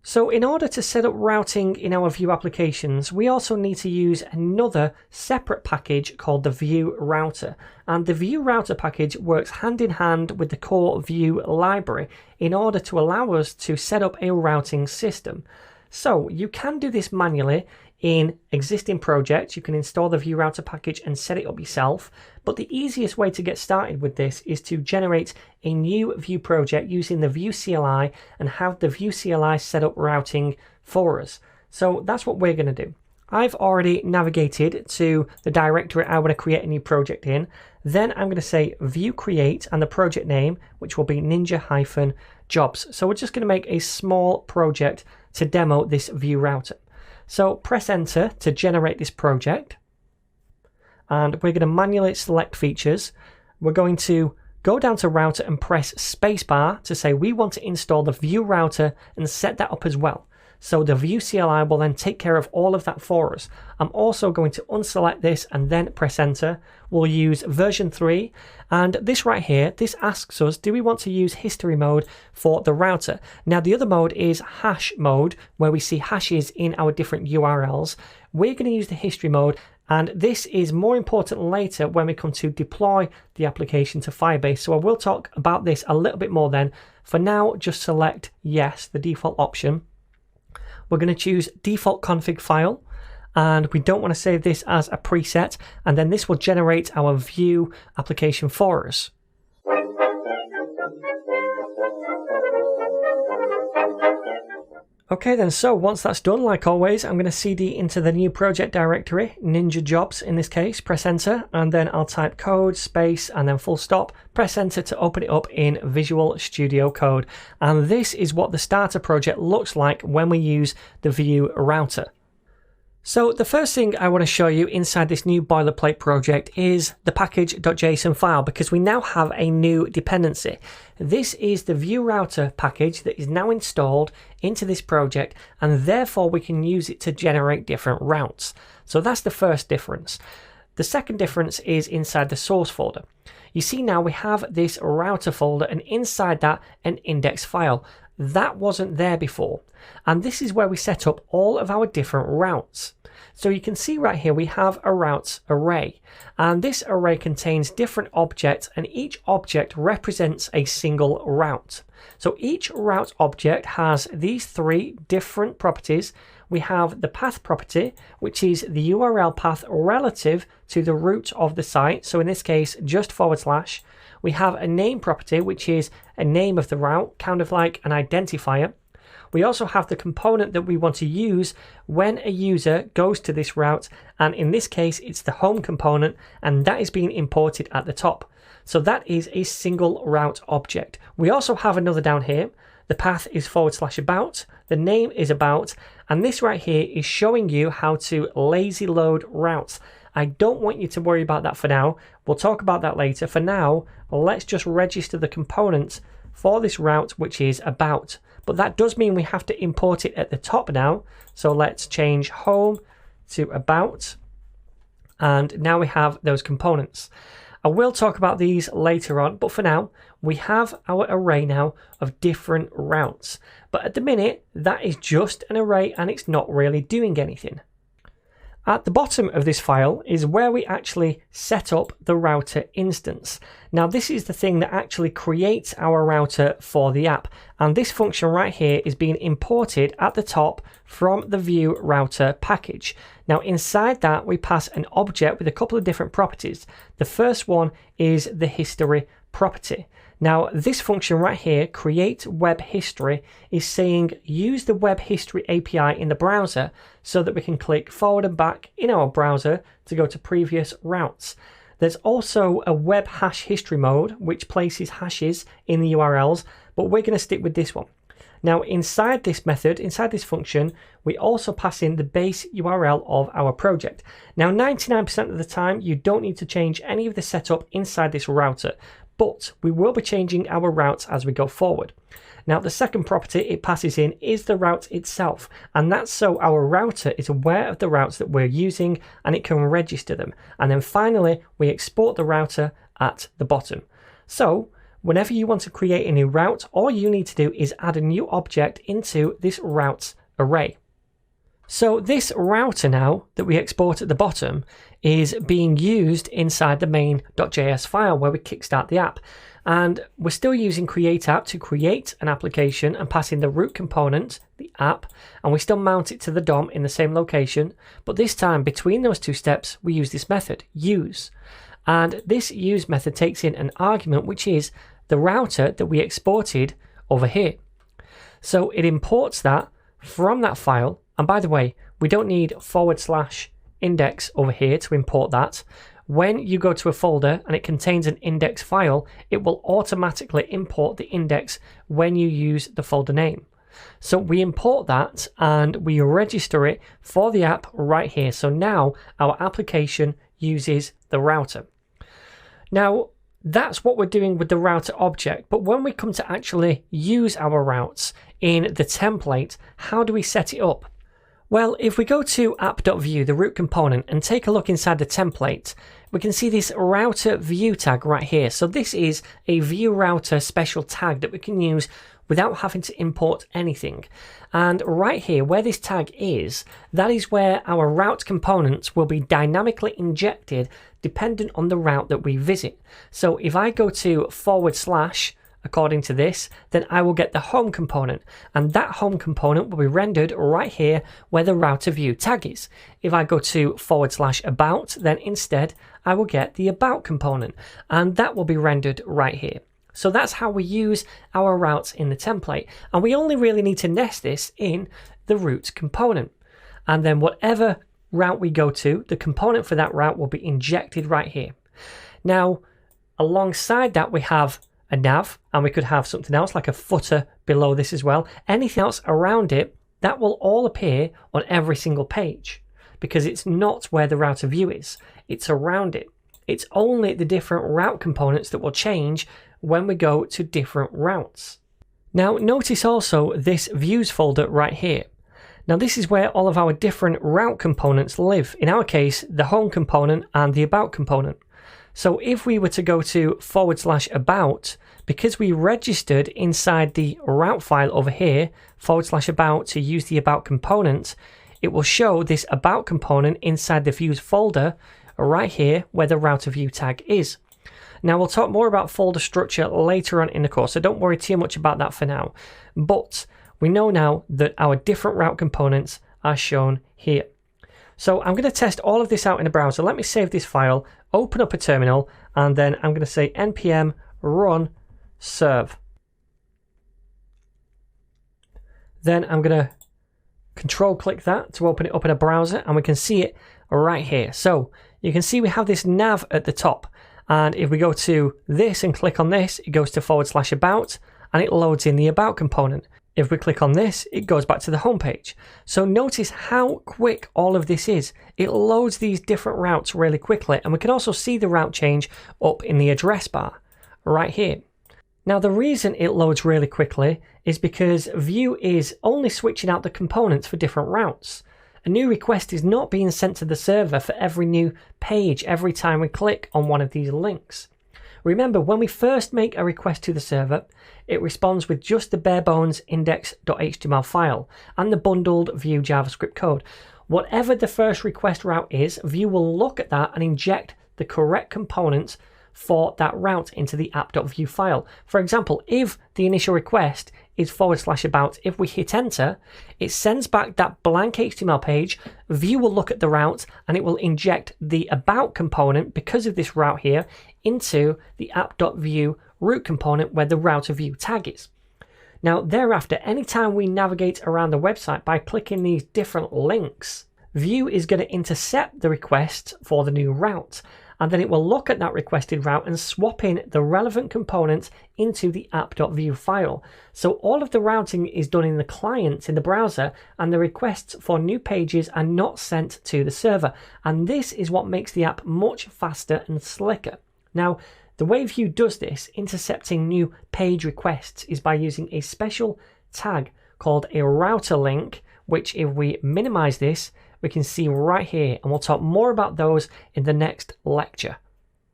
So in order to set up routing in our Vue applications, we also need to use another separate package called the Vue Router. And the Vue Router package works hand in hand with the core Vue library in order to allow us to set up a routing system. So you can do this manually in existing projects. You can install the Vue Router package and set it up yourself. But the easiest way to get started with this is to generate a new Vue project using the Vue CLI and have the Vue CLI set up routing for us. So that's what we're going to do. I've already navigated to the directory I want to create a new project in. Then I'm going to say Vue create and the project name, which will be ninja-jobs. So we're just going to make a small project to demo this Vue Router. So press enter to generate this project. And we're going to manually select features. We're going to go down to router and press spacebar to say we want to install the Vue Router and set that up as well. So the Vue CLI will then take care of all of that for us. I'm also going to unselect this and then press enter. We'll use version 3. And this right here, this asks us, do we want to use history mode for the router? Now the other mode is hash mode, where we see hashes in our different URLs. We're going to use the history mode, and this is more important later when we come to deploy the application to Firebase. So I will talk about this a little bit more then. For now, just select yes, the default option. We're going to choose default config file, and we don't want to save this as a preset, and then this will generate our Vue application for us. Okay then, so once that's done, like always, I'm going to cd into the new project directory, ninja-jobs in this case, press enter, and then I'll type code, space, and then full stop, press enter to open it up in Visual Studio Code. And this is what the starter project looks like when we use the Vue Router. So the first thing I want to show you inside this new boilerplate project is the package.json file, because we now have a new dependency. This is the Vue Router package that is now installed into this project, and therefore we can use it to generate different routes. So that's the first difference. The second difference is inside the source folder. You see now we have this router folder, and inside that an index file. That wasn't there before. And this is where we set up all of our different routes. So you can see right here we have a routes array, and this array contains different objects, and each object represents a single route. So each route object has these three different properties. We have the path property, which is the URL path relative to the root of the site. So in this case, just /. We have a name property, which is a name of the route, kind of like an identifier. We also have the component that we want to use when a user goes to this route, and in this case it's the home component, and that is being imported at the top. So that is a single route object. We also have another down here. The path is /about, the name is about, and this right here is showing you how to lazy load routes. I don't want you to worry about that for now. We'll talk about that later. For now, let's just register the components for this route, which is about. But that does mean we have to import it at the top now. So let's change home to about. And now we have those components. I will talk about these later on, but for now, we have our array now of different routes. But at the minute, that is just an array and it's not really doing anything. At the bottom of this file is where we actually set up the router instance. Now this is the thing that actually creates our router for the app, and this function right here is being imported at the top from the Vue Router package. Now inside that we pass an object with a couple of different properties. The first one is the history property. Now this function right here, create web history, is saying use the web history API in the browser so that we can click forward and back in our browser to go to previous routes. There's also a web hash history mode which places hashes in the URLs, but we're going to stick with this one. Now inside this method, inside this function, we also pass in the base URL of our project. Now 99% of the time you don't need to change any of the setup inside this router, but we will be changing our routes as we go forward. Now the second property it passes in is the route itself, and that's so our router is aware of the routes that we're using and it can register them. And then finally we export the router at the bottom. So Whenever you want to create a new route, all you need to do is add a new object into this routes array. So this router now that we export at the bottom is being used inside the main.js file where we kickstart the app. And we're still using create app to create an application and pass in the root component, the app, and we still mount it to the DOM in the same location. But this time, between those two steps, we use this method, use. And this use method takes in an argument, which is the router that we exported over here. So it imports that from that file. And by the way, we don't need /index over here to import that. When you go to a folder and it contains an index file, it will automatically import the index when you use the folder name. So we import that and we register it for the app right here. So now our application uses the router. Now, that's what we're doing with the router object. But when we come to actually use our routes in the template, how do we set it up? Well, if we go to app.view, the root component, and take a look inside the template, we can see this router view tag right here. So this is a view router special tag that we can use without having to import anything. And right here, where this tag is, that is where our route components will be dynamically injected dependent on the route that we visit. So if I go to / according to this, then I will get the home component, and that home component will be rendered right here where the router view tag is. If I go to / about, then instead I will get the about component, and that will be rendered right here. So that's how we use our routes in the template, and we only really need to nest this in the root component, and then whatever route we go to, the component for that route will be injected right here. Now, alongside that, we have a nav, and we could have something else like a footer below this as well. Anything else around it, that will all appear on every single page because it's not where the router view is, it's around it. It's only the different route components that will change when we go to different routes. Now notice also this views folder right here. Now this is where all of our different route components live. In our case, the home component and the about component. So if we were to go to / about, because we registered inside the route file over here, / about to use the about component, it will show this about component inside the views folder right here where the router view tag is. Now we'll talk more about folder structure later on in the course, so don't worry too much about that for now. But we know now that our different route components are shown here. So I'm going to test all of this out in the browser. Let me save this file, open up a terminal, and then I'm going to say npm run serve. Then I'm going to control click that to open it up in a browser, and we can see it right here. So you can see we have this nav at the top, and if we go to this and click on this, it goes to / about, and it loads in the about component. If we click on this, it goes back to the home page. So notice how quick all of this is. It loads these different routes really quickly, and we can also see the route change up in the address bar right here. Now the reason it loads really quickly is because Vue is only switching out the components for different routes. A new request is not being sent to the server for every new page every time we click on one of these links. Remember, when we first make a request to the server, it responds with just the bare bones index.html file and the bundled Vue JavaScript code. Whatever the first request route is, Vue will look at that and inject the correct components for that route into the app.vue file. For example, if the initial request is / about, if we hit enter, it sends back that blank HTML page. Vue will look at the route and it will inject the about component because of this route here into the app.vue root component where the router view tag is. Now thereafter, anytime we navigate around the website by clicking these different links, Vue is going to intercept the request for the new route, and then it will look at that requested route and swap in the relevant components into the app.vue file. So all of the routing is done in the client in the browser, and the requests for new pages are not sent to the server. And this is what makes the app much faster and slicker. Now, the way Vue does this, intercepting new page requests, is by using a special tag called a router link, which if we minimize this, we can see right here, and we'll talk more about those in the next lecture.